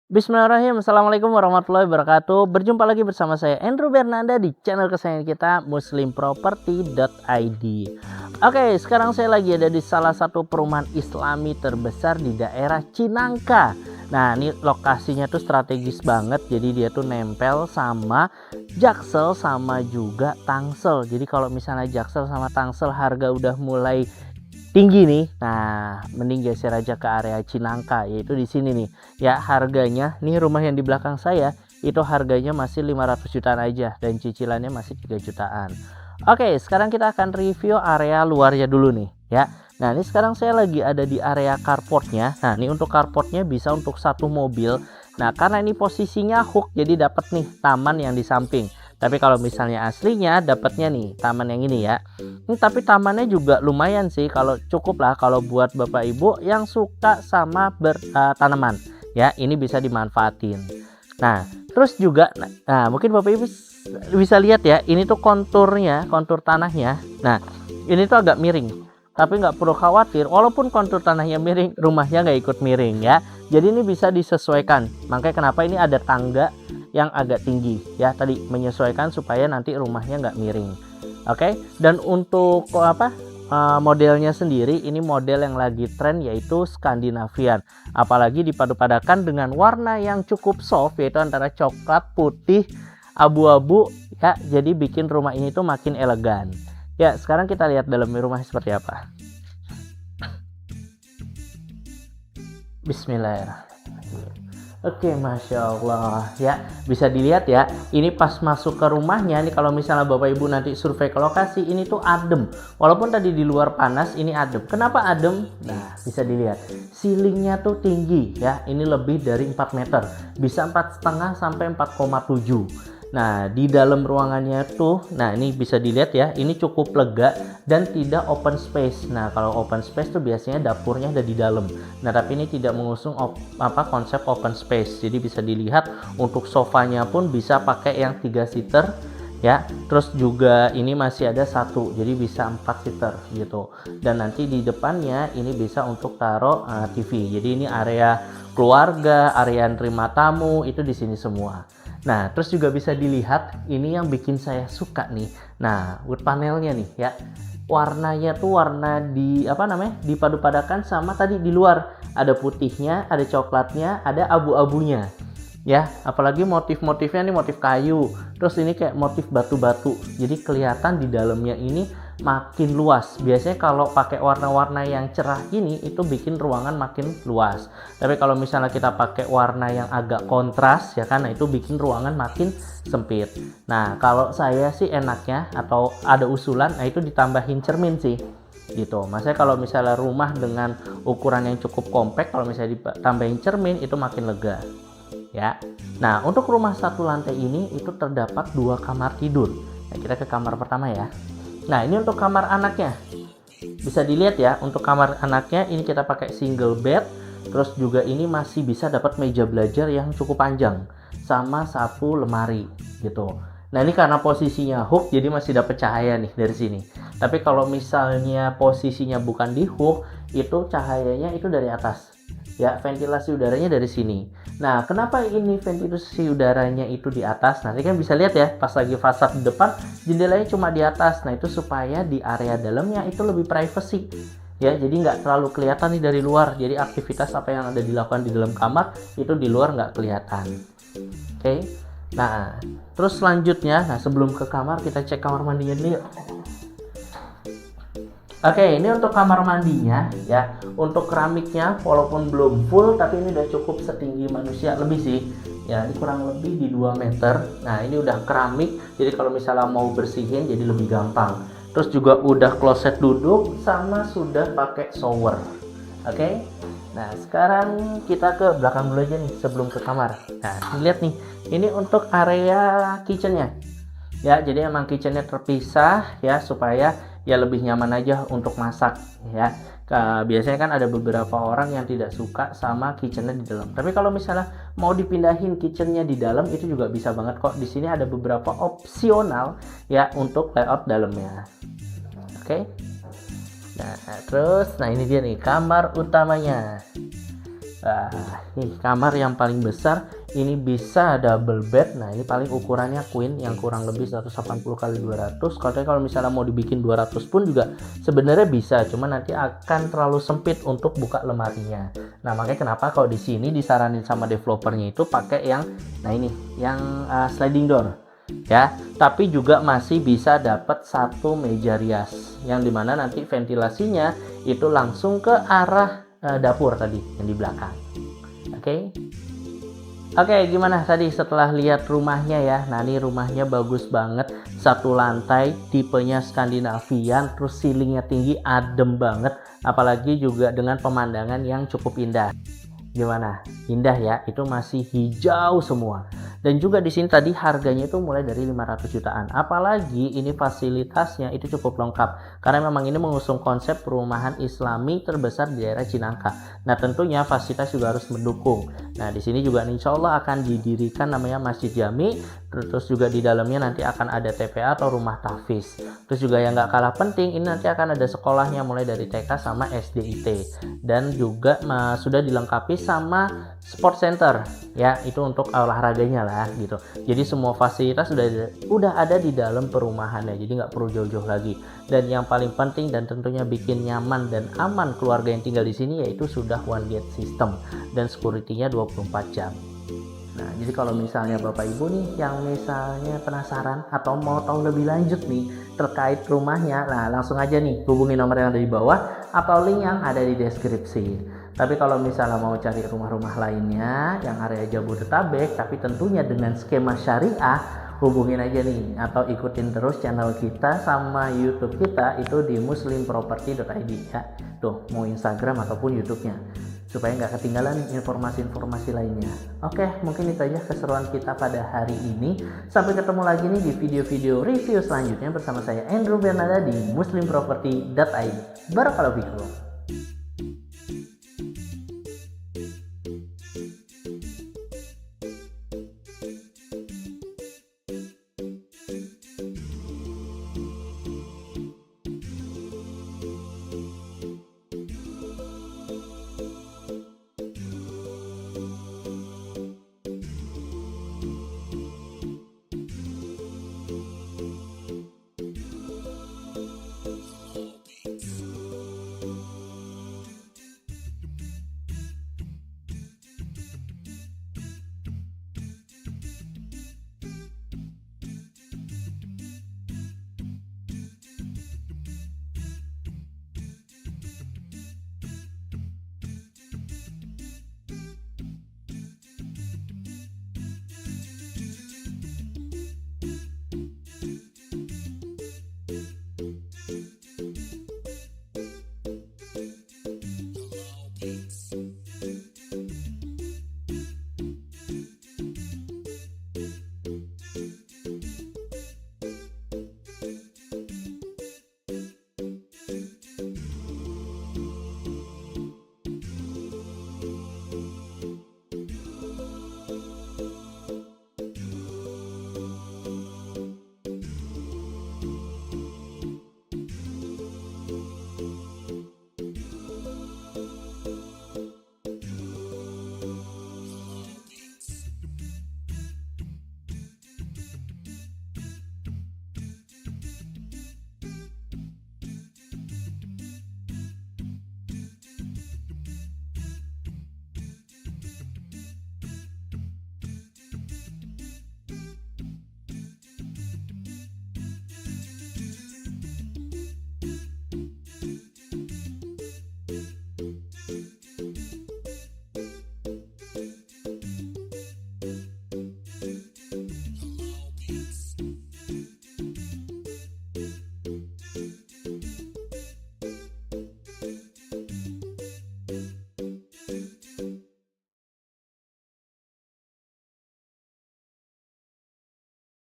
Bismillahirrahmanirrahim. Assalamualaikum warahmatullahi wabarakatuh. Berjumpa lagi bersama saya Andrew Bernanda di channel kesayangan kita muslimproperty.id. Oke, sekarang saya lagi ada di salah satu perumahan islami terbesar di daerah Cinangka. Nah, ini lokasinya tuh strategis banget. Jadi dia tuh nempel sama Jaksel sama juga Tangsel. Jadi kalau misalnya Jaksel sama Tangsel harga udah mulai tinggi nih, nah mending geser aja ke area Cinangka, yaitu di sini nih ya. Harganya nih, rumah yang di belakang saya itu harganya masih 500 jutaan aja dan cicilannya masih 3 jutaan. Oke, sekarang kita akan review area luarnya dulu nih ya. Nah, ini sekarang saya lagi ada di area carportnya. Nah, ini untuk carportnya bisa untuk satu mobil. Nah, karena ini posisinya hook, jadi dapat nih taman yang di samping. Tapi kalau misalnya aslinya dapatnya nih taman yang ini ya. Tapi tamannya juga lumayan sih, kalau cukup lah kalau buat bapak ibu yang suka sama tanaman ya, ini bisa dimanfaatin. Nah, terus juga mungkin bapak ibu bisa lihat ya, ini tuh konturnya, kontur tanahnya. Nah, ini tuh agak miring, tapi nggak perlu khawatir, walaupun kontur tanahnya miring, rumahnya nggak ikut miring ya. Jadi ini bisa disesuaikan, makanya kenapa ini ada tangga yang agak tinggi ya, tadi menyesuaikan supaya nanti rumahnya nggak miring. Oke, dan untuk modelnya sendiri, ini model yang lagi tren yaitu Skandinavian, apalagi dipadu-padakan dengan warna yang cukup soft yaitu antara coklat, putih, abu-abu ya, jadi bikin rumah ini tuh makin elegan ya. Sekarang kita lihat dalam rumah seperti apa. Bismillahirrahmanirrahim. Oke, Masya Allah ya, bisa dilihat ya, ini pas masuk ke rumahnya nih, kalau misalnya bapak ibu nanti survei ke lokasi, ini tuh adem, walaupun tadi di luar panas, ini adem. Kenapa adem? Nah, bisa dilihat ceilingnya tuh tinggi ya, ini lebih dari 4 meter, bisa 4,5 sampai 4,7. Nah, di dalam ruangannya tuh, nah ini bisa dilihat ya, ini cukup lega dan tidak open space. Nah, kalau open space tuh biasanya dapurnya ada di dalam. Nah, tapi ini tidak mengusung konsep open space. Jadi bisa dilihat untuk sofanya pun bisa pakai yang 3 seater ya. Terus juga ini masih ada satu, jadi bisa 4 seater gitu. Dan nanti di depannya ini bisa untuk taruh TV. Jadi ini area keluarga, area nerima tamu itu di sini semua. Nah, terus juga bisa dilihat ini yang bikin saya suka nih. Nah, wood panelnya nih ya. Warnanya tuh warna dipadu-padakan sama tadi di luar. Ada putihnya, ada coklatnya, ada abu-abunya. Ya, apalagi motif-motifnya nih motif kayu. Terus ini kayak motif batu-batu. Jadi kelihatan di dalamnya ini makin luas. Biasanya kalau pakai warna-warna yang cerah ini itu bikin ruangan makin luas. Tapi kalau misalnya kita pakai warna yang agak kontras ya kan, nah itu bikin ruangan makin sempit. Nah, kalau saya sih enaknya atau ada usulan, nah itu ditambahin cermin sih gitu. Maksudnya kalau misalnya rumah dengan ukuran yang cukup kompak, kalau misalnya ditambahin cermin itu makin lega ya. Nah, untuk rumah satu lantai ini itu terdapat 2 kamar tidur. Nah, kita ke kamar pertama ya. Nah, ini untuk kamar anaknya. Bisa dilihat ya, untuk kamar anaknya ini kita pakai single bed. Terus juga ini masih bisa dapat meja belajar yang cukup panjang sama satu lemari gitu. Nah, ini karena posisinya hook jadi masih dapat cahaya nih dari sini. Tapi kalau misalnya posisinya bukan di hook, itu cahayanya itu dari atas. Ya, ventilasi udaranya dari sini. Nah, kenapa ini ventilasi udaranya itu di atas? Nanti kan bisa lihat ya, pas lagi fasad di depan, jendelanya cuma di atas. Nah, itu supaya di area dalamnya itu lebih privacy. Ya, jadi nggak terlalu kelihatan nih dari luar. Jadi aktivitas apa yang ada dilakukan di dalam kamar, itu di luar nggak kelihatan. Oke. Nah, terus selanjutnya, sebelum ke kamar, kita cek kamar mandinya dulu yuk. Oke, ini untuk kamar mandinya ya. Untuk keramiknya walaupun belum full, tapi ini udah cukup setinggi manusia lebih sih. Ya, ini kurang lebih di 2 meter. Nah, ini udah keramik, jadi kalau misalnya mau bersihin jadi lebih gampang. Terus juga udah kloset duduk sama sudah pakai shower. Oke. Nah, sekarang kita ke belakang dulu aja nih sebelum ke kamar. Nah, lihat nih. Ini untuk area kitchennya. Ya, jadi emang kitchennya terpisah ya supaya ya lebih nyaman aja untuk masak ya. Biasanya kan ada beberapa orang yang tidak suka sama kitchennya di dalam. Tapi kalau misalnya mau dipindahin kitchennya di dalam itu juga bisa banget kok. Di sini ada beberapa opsional ya untuk layout dalamnya. Oke. Nah, terus ini dia nih kamar utamanya. Nah, ini kamar yang paling besar ini bisa double bed. Nah, ini paling ukurannya queen yang kurang lebih 180 kali 200. Kalau misalnya mau dibikin 200 pun juga sebenarnya bisa, cuma nanti akan terlalu sempit untuk buka lemarinya. Nah, makanya kenapa kalau di sini disaranin sama developernya itu pakai yang ini yang sliding door ya, tapi juga masih bisa dapat satu meja rias yang dimana nanti ventilasinya itu langsung ke arah dapur tadi yang di belakang. Oke, gimana tadi setelah lihat rumahnya ya? Nah, ini rumahnya bagus banget, satu lantai, tipenya Skandinavian, terus ceilingnya tinggi, adem banget, apalagi juga dengan pemandangan yang cukup indah. Gimana? Indah ya? Itu masih hijau semua. Dan juga di sini tadi harganya itu mulai dari 500 jutaan. Apalagi ini fasilitasnya itu cukup lengkap. Karena memang ini mengusung konsep perumahan Islami terbesar di daerah Cinangka. Nah, tentunya fasilitas juga harus mendukung. Nah, di sini juga insya Allah akan didirikan namanya Masjid Jami. Terus juga di dalamnya nanti akan ada TPA atau rumah tahfiz. Terus juga yang nggak kalah penting, ini nanti akan ada sekolahnya mulai dari TK sama SDIT. Dan juga sudah dilengkapi sama sport center ya, itu untuk olahraganya lah gitu. Jadi semua fasilitas udah ada di dalam perumahannya, jadi nggak perlu jauh-jauh lagi. Dan yang paling penting dan tentunya bikin nyaman dan aman keluarga yang tinggal di sini yaitu sudah one gate system dan security-nya 24 jam. Nah, jadi kalau misalnya Bapak Ibu nih yang misalnya penasaran atau mau tahu lebih lanjut nih terkait rumahnya, nah langsung aja nih hubungi nomor yang ada di bawah atau link yang ada di deskripsi. Tapi kalau misalnya mau cari rumah-rumah lainnya yang area Jabodetabek tapi tentunya dengan skema syariah, hubungin aja nih atau ikutin terus channel kita sama YouTube kita itu di muslimproperty.id ya. Tuh, mau Instagram ataupun YouTube-nya, supaya nggak ketinggalan informasi-informasi lainnya. Oke, mungkin itu aja keseruan kita pada hari ini. Sampai ketemu lagi nih di video-video review selanjutnya bersama saya Andrew Bernada di muslimproperty.id. Barakallahu fikum.